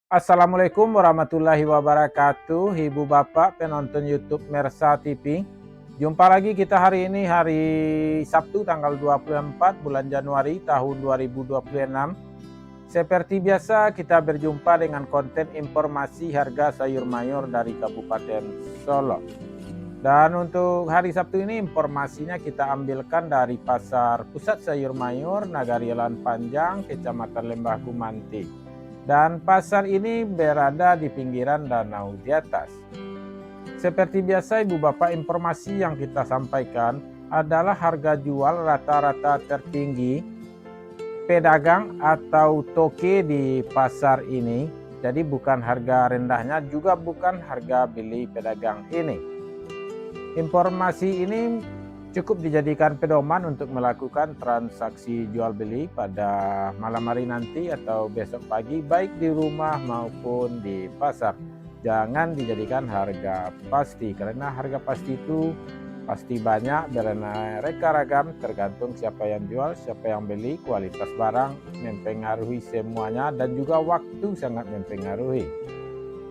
Assalamualaikum warahmatullahi wabarakatuh, Ibu Bapak penonton YouTube Mersa TV. Jumpa lagi kita hari ini, hari Sabtu tanggal 24 bulan Januari tahun 2026. Seperti biasa kita berjumpa dengan konten informasi harga sayur mayur dari Kabupaten Solo. Dan untuk hari Sabtu ini informasinya kita ambilkan dari Pasar Pusat Sayur Mayur Nagarialan Panjang, Kecamatan Lembah Gumanti. Dan pasar ini berada di pinggiran danau di atas. Seperti biasa Ibu Bapak, informasi yang kita sampaikan adalah harga jual rata-rata tertinggi pedagang atau toke di pasar ini. Jadi bukan harga rendahnya, juga bukan harga beli pedagang ini. Informasi ini cukup dijadikan pedoman untuk melakukan transaksi jual beli pada malam hari nanti atau besok pagi, baik di rumah maupun di pasar. Jangan dijadikan harga pasti, karena harga pasti itu pasti banyak beraneka ragam, tergantung siapa yang jual, siapa yang beli, kualitas barang mempengaruhi semuanya, dan juga waktu sangat mempengaruhi.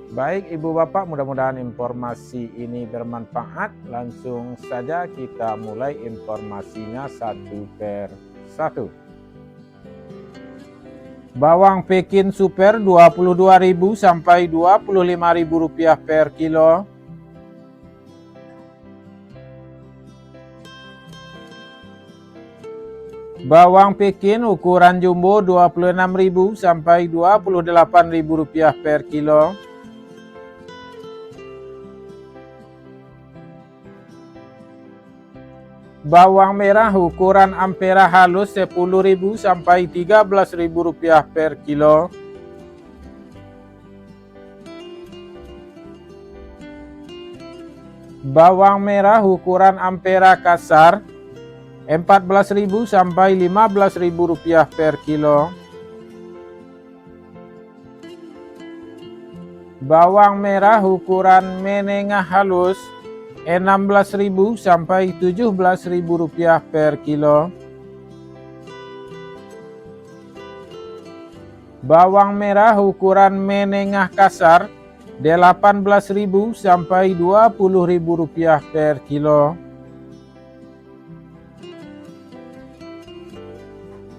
Baik Ibu Bapak, mudah-mudahan informasi ini bermanfaat. Langsung saja kita mulai informasinya satu per satu. Bawang Pekin Super Rp22.000 sampai Rp25.000 per kilo. Bawang Pekin ukuran jumbo Rp26.000 sampai Rp28.000 per kilo. Bawang merah ukuran ampera halus Rp10.000 sampai Rp13.000 per kilo. Bawang merah ukuran ampera kasar Rp14.000 sampai Rp15.000 per kilo. Bawang merah ukuran menengah halus Rp16.000 sampai Rp17.000 per kilo. Bawang merah ukuran menengah kasar Rp18.000 sampai Rp20.000 per kilo.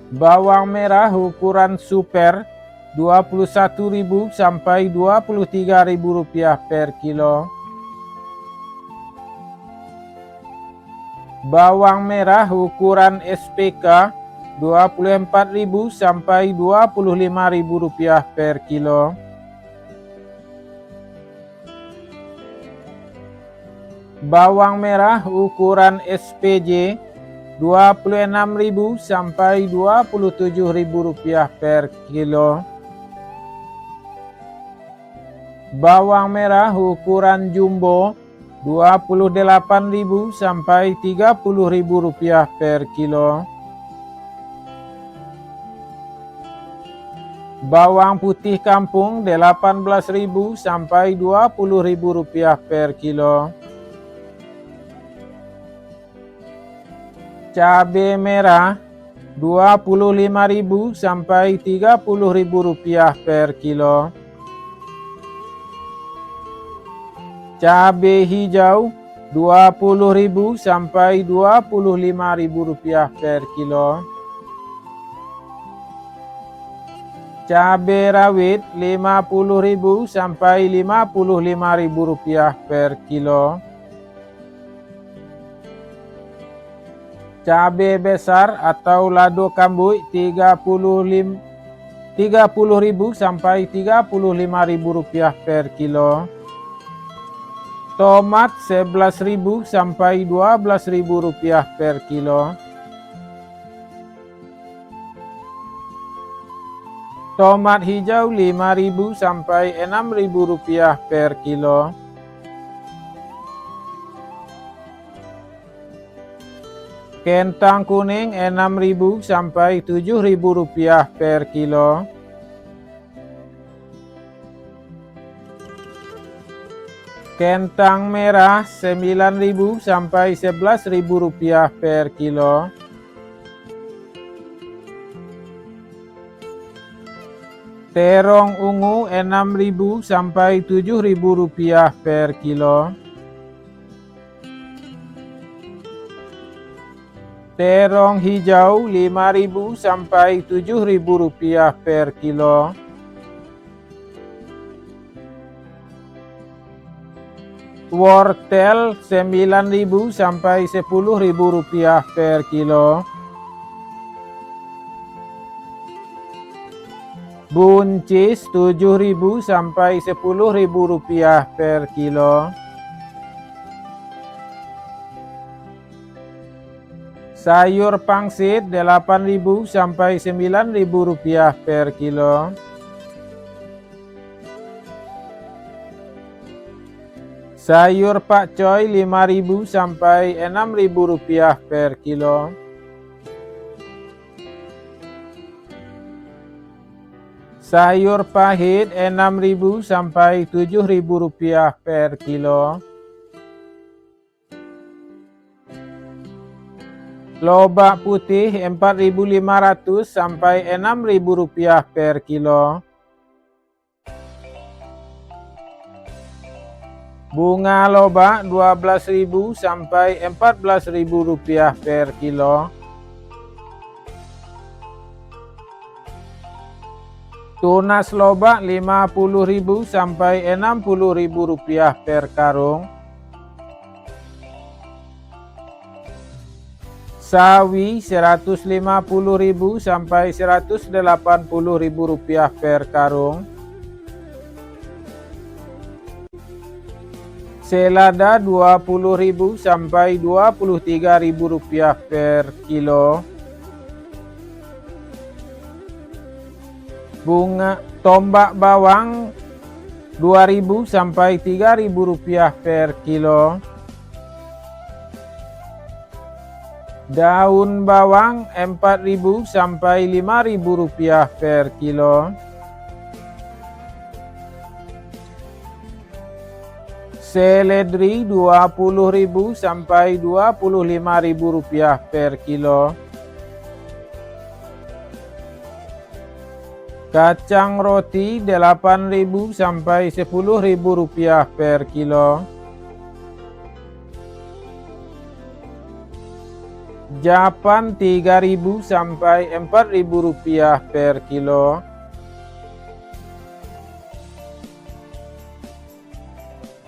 Bawang merah ukuran super Rp21.000 sampai Rp23.000 per kilo. Bawang merah ukuran SPK Rp24.000 sampai Rp25.000 per kilo. Bawang merah ukuran SPJ Rp26.000 sampai Rp27.000 per kilo. Bawang merah ukuran jumbo Rp28.000 sampai Rp30.000 per kilo. Bawang putih kampung Rp18.000 sampai Rp20.000 per kilo. Cabai merah Rp25.000 sampai Rp30.000 per kilo. Cabai hijau Rp20.000 sampai Rp25.000 per kilo. Cabai rawit Rp50.000 sampai Rp55.000 per kilo. Cabai besar atau lado kambuy Rp30.000 sampai Rp35.000 per kilo. Tomat Rp11.000 sampai Rp12.000 per kilo. Tomat hijau Rp5.000 sampai Rp6.000 per kilo. Kentang kuning Rp6.000 sampai Rp7.000 per kilo. Kentang merah Rp9.000 sampai Rp11.000 per kilo. Terong ungu 6.000 sampai 7.000 rupiah per kilo. Terong hijau 5.000 sampai 7.000 rupiah per kilo. Wortel 9.000 sampai 10.000 rupiah per kilo. Buncis 7.000 sampai 10.000 rupiah per kilo. Sayur pangsit 8.000 sampai 9.000 rupiah per kilo. Sayur pakcoy 5.000 sampai 6.000 rupiah per kilo. Sayur pahit 6.000 sampai 7.000 rupiah per kilo. Lobak putih 4.500 sampai 6.000 rupiah per kilo. Bunga lobak 12.000 sampai 14.000 rupiah per kilo. Tunas lobak 50.000 sampai 60.000 rupiah per karung. Sawi 150.000 sampai 180.000 rupiah per karung. Selada 20.000 sampai 23.000 rupiah per kilo. Bunga tombak bawang 2.000 sampai 3.000 rupiah per kilo. Daun bawang 4.000 sampai 5.000 rupiah per kilo. Seledri 20.000 sampai 25.000 rupiah per kilo. Kacang roti 8.000 sampai 10.000 rupiah per kilo. Japan 3.000 sampai 4.000 rupiah per kilo.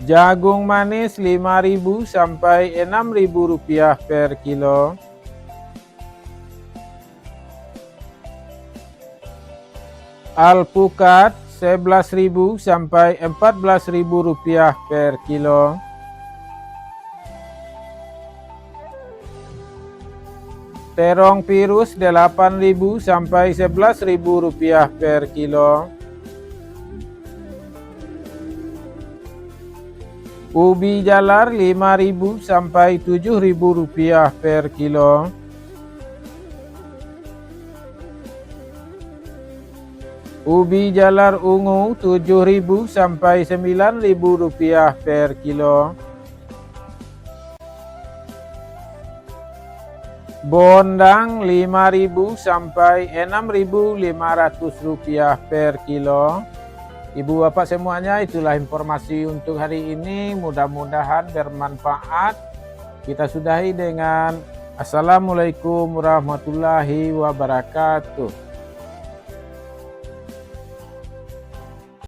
Jagung manis 5.000 sampai 6.000 rupiah per kilo. Alpukat 11.000 sampai 14.000 rupiah per kilo. Terong pirus 8.000 sampai 11.000 rupiah per kilo. Ubi jalar 5.000 sampai 7.000 rupiah per kilo. Ubi jalar ungu 7.000 sampai 9.000 rupiah per kilo. Bondang 5.000 sampai 6.500 rupiah per kilo. Ibu bapak semuanya, itulah informasi untuk hari ini. Mudah-mudahan bermanfaat. Kita sudahi dengan Assalamualaikum warahmatullahi wabarakatuh.